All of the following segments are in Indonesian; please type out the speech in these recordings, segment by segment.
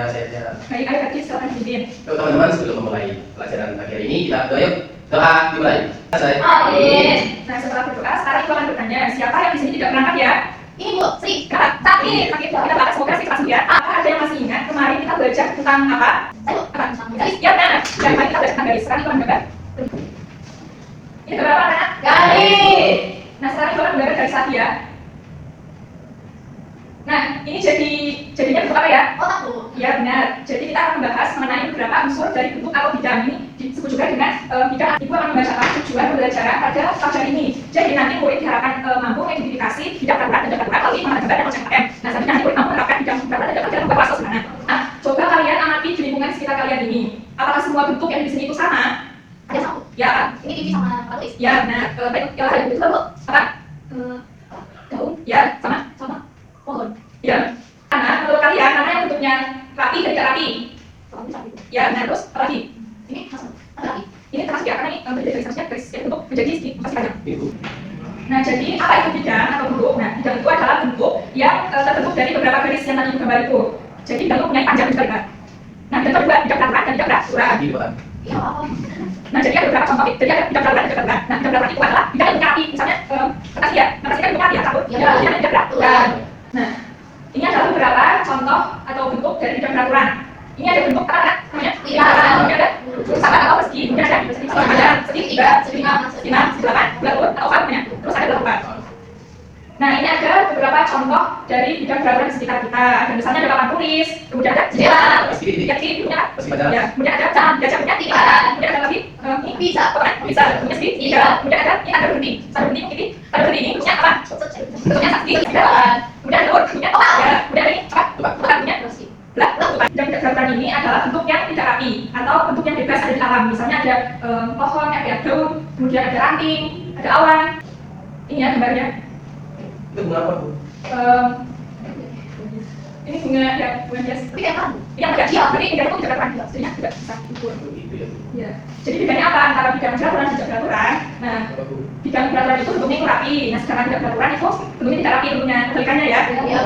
Ya, saya. Baik, ayo Kak, silakan dipimpin. Teman-teman, sebelum memulai pelajaran pagi hari ini, kita doa yuk. Doa dimulai. Selesai. Amin. Nah, setelah berdoa, sekarang Ibu akan bertanya, siapa yang di sini tidak berangkat ya? Ini Bu, Sri. Sakit kita bahas, semoga Sri kelas ya. Apa ada yang masih ingat kemarin kita belajar tentang apa? Apa? Garis. Ya benar. Dan kemarin kita belajar tentang garis. Sekarang Ibu akan gambar. Ini berapa anak? Garis. Nah, sekarang Ibu akan gambar garis lagi ya. Nah, ini jadinya bentuk apa ya? Kotak Bu. Ya benar. Jadi kita akan membahas mengenai beberapa unsur dari bentuk atau bidang ini disebut juga dengan bidang. Ibu akan membacakan tujuan pembelajaran pada pelajaran ini. Jadi nanti murid diharapkan mampu mengidentifikasi bidang darurat dan darurat melalui mengenai gambar dan konsep KM. Nah, selanjutnya nanti murid mampu menerapkan bidang darurat dan darurat dalam beberapa sederhana. Nah, coba kalian amati di lingkungan sekitar kalian ini. Apakah semua bentuk yang di sini itu sama? Ada satu. Ya. Ini TV sama tulis. Ya, nah, baik, yang ada itu Bu. Apa? Daun. Ya, sama. Pohon. Ya. Karena menurut kalian mana yang bentuknya rapi dan tidak rapi? Ya, nah terus apa lagi? Ini masuk. Ada lagi. Ini termasuk ya, karena ini menjadi garis-garisnya garis yang bentuk menjadi segi pasti panjang. Ibu. Nah, jadi apa itu bidang atau bentuk? Nah, bidang itu adalah bentuk yang terbentuk dari beberapa garis yang tadi gambar itu. Jadi bidang itu punya panjang dan juga lebar. Nah, bidang kedua bidang darurat dan bidang darurat. Di depan. Iya apa? Nah, jadi ada beberapa contoh. Jadi ada bidang darurat dan bidang darurat. Nah, bidang darurat itu adalah bidang yang bentuknya rapi. Misalnya, kertas ya, kertas ini kan bentuknya rapi ya, satu. Ya, bidang bidang darurat. Nah, ini adalah beberapa contoh atau bentuk dari bidang peraturan. Ini ada bentuk apa kan? Namanya lingkaran. Mungkin ada sahabat atau persegi. Mungkin ada segitiga, segitiga, segitiga, segitiga, bulat atau oval namanya. Terus ada berapa? Nah, ini ada beberapa contoh dari bidang peraturan di sekitar kita. Ada misalnya ada papan tulis, kemudian ada jendela, ya punya, ya, kemudian ada jam, punya tiga, kemudian ada lagi Bisa. bisa, kemudian segitiga, kemudian ada ini ada berhenti, ini bentuknya apa? Bentuknya saksi, kemudian ada kemudian ya, kemudian ada ini apa? Bukannya dan peraturan ini adalah bentuk yang tidak rapi atau bentuk yang bebas ada di alam. Misalnya ada pohon, ada daun, kemudian ada ranting, ada awan. Ini ya gambarnya. Itu bunga apa, Bu? Ini bunga ya, bunga biasa. Tapi kayak kan? Yang agak sial, tapi enggak itu tidak rapi, jadinya tidak bisa diukur. Itu ya, Bu. Ya. Jadi bedanya apa antara bidang peraturan dan bidang peraturan? Nah, Apa, Bu? bidang peraturan itu bentuknya itu rapi. Nah, sedangkan bidang peraturan itu bentuknya tidak rapi, bentuknya kebalikannya ya.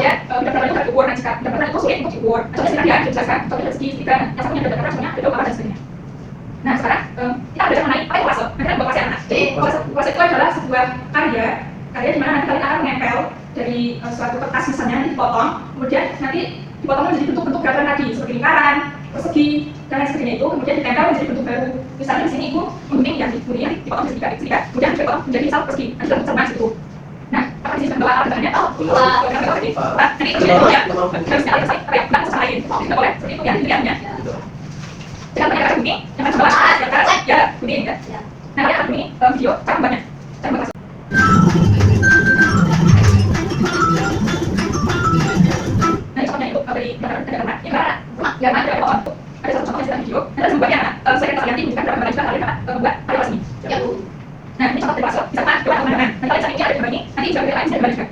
Ya, bidang peraturan itu tidak diukur. Nah, jika bidang peraturan itu sulit untuk diukur. Contohnya sini ya, dijelaskan. Contohnya dari segi tiga, yang satunya bidang peraturan, satunya bidang apa dan sebagainya. Nah, sekarang kita belajar mengenai apa itu klase. Nanti kita bahas ya, anak. Jadi klase itu adalah sebuah karya di mana nanti kalian akan menempel dari suatu kertas misalnya dipotong, kemudian nanti dipotong menjadi bentuk-bentuk peraturan tadi seperti lingkaran, persegi, dan lain sebagainya itu kemudian ditempel menjadi bentuk baru. Misalnya di sini ibu menggunting yang kemudian dipotong menjadi segitiga, kemudian dipotong menjadi misal persegi, nanti dalam cermas gitu. Nah, apa sih bawa alat bahannya? Nanti kemudian ya harusnya ada saya apa ya, bukan usaha lain, tidak boleh seperti itu ya pilihannya. Jangan banyak kata bunyi, jangan sebelah ya bunyi ya. Nah, kalian akan bunyi video cara membuatnya, cara membuat. Nah, contohnya itu dari gambar ini karena gambar dari pohon ada satu contohnya sedang video. Nah, membuatnya saya akan nanti menunjukkan berapa gambar juga kalian dapat membuat karya seni. Ya Bu. Nah, ini contoh dari bakso. Bisa mas, dua teman-teman. Nanti kalian cari ini ada di ini. Nanti juga kalian bisa juga.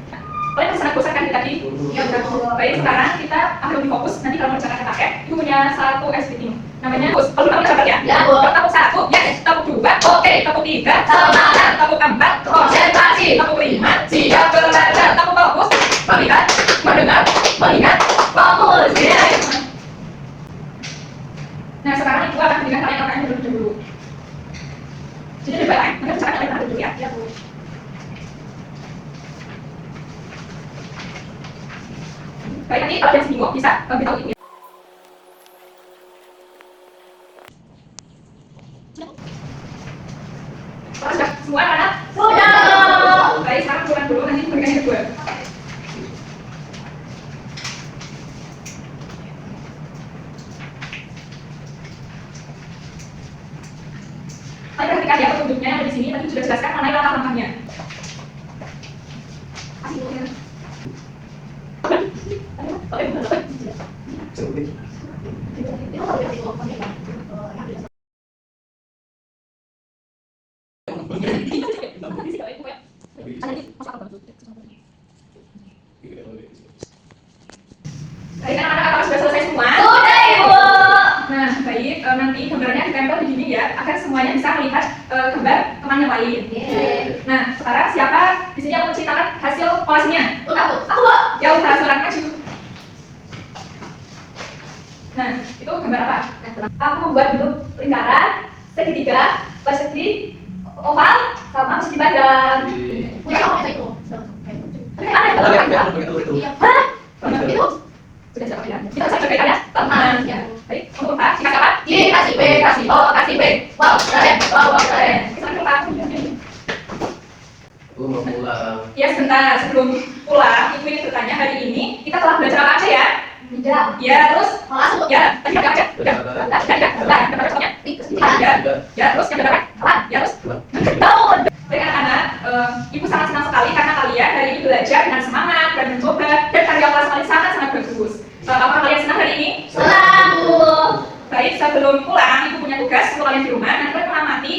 Kalian masih sangat bosan kan tadi? Ya Bu. Baik, sekarang kita akan lebih fokus. Nanti kalau mengerjakan pakai, itu punya satu SPT. Namanya fokus. Kalau kamu catat ya? Ya Bu. Tepuk satu, yes. Tepuk dua, oke. Tepuk tiga, semangat. Tepuk empat, konsentrasi. Tepuk lima, siap belajar. Tepuk fokus, melihat, mendengar, mengingat, fokus. Nah, sekarang ibu akan berikan kalian angkanya dulu. Jadi lebih baik, maka sekarang kalian dulu ya. Ya Bu. Baik, nanti kalau ada seminggu bisa beritahu ibu ya. Sudah semua anak? Sudah. Baik, sekarang pulang dulu, nanti berikan yang kedua. Tadi perhatikan ya petunjuknya yang ada di sini, tadi sudah jelaskan mengenai langkah-langkahnya. Baik, anak-anak apakah sudah selesai semua? Sudah Ibu. Nah, baik, nanti gambarnya ditempel di sini ya, agar semuanya bisa melihat gambar teman yang lain. Nah, sekarang siapa di sini yang menceritakan hasil kolasinya? Aku Bu. Ya udah, silakan maju. Nah, membuat bentuk lingkaran, segitiga, persegi, oval, sama persegi padang. Punya kamu itu. Tapi ada yang Betul, belakang. betul. Hah? Itu sudah siapa bilang? Kita bisa ceritakan ya, teman. Ya. Baik, untuk Pak, dikasih apa? Dikasih B, kasih O, kasih B. Wow, keren. Wow, keren. Kita lanjut, Pak. Aku mau pulang. Ya sebentar, sebelum pulang, Ibu ingin bertanya hari ini kita telah belajar apa aja ya? Tidak. Ya, terus Masuk. ya, tadi apa aja? Udah, ya, terus yang berapa? Ya, terus bangun. Baik anak-anak, Ibu sangat senang sekali karena kalian hari ini belajar dengan semangat dan mencoba dan karya kelas kalian sangat-sangat bagus. Apakah kalian senang hari ini? Senang, Bu. Baik, sebelum pulang, Ibu punya tugas untuk kalian di rumah. Nanti kalian mengamati,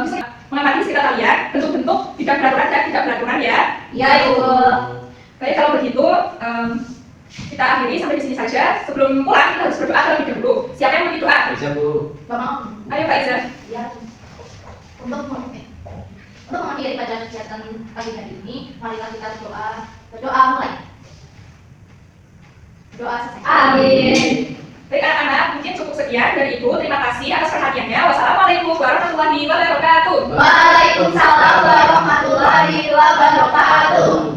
bisa mengamati sekitar kalian, bentuk-bentuk tidak beraturan dan tidak beraturan ya. Ya, Ibu. Baik, kalau begitu, kita akhiri sampai di sini saja. Sebelum pulang, kita harus berdoa terlebih dahulu. Siapa yang mau berdoa? Bisa, Bu. Bapak. Ayo, Pak Iza. Ya. Untuk mengakhiri pada kegiatan pagi hari ini, marilah kita berdoa. Berdoa mulai. Berdoa selesai. Amin. Baik anak-anak, mungkin cukup sekian dari Ibu. Terima kasih atas perhatiannya. Wassalamualaikum warahmatullahi wabarakatuh. Waalaikumsalam warahmatullahi wabarakatuh.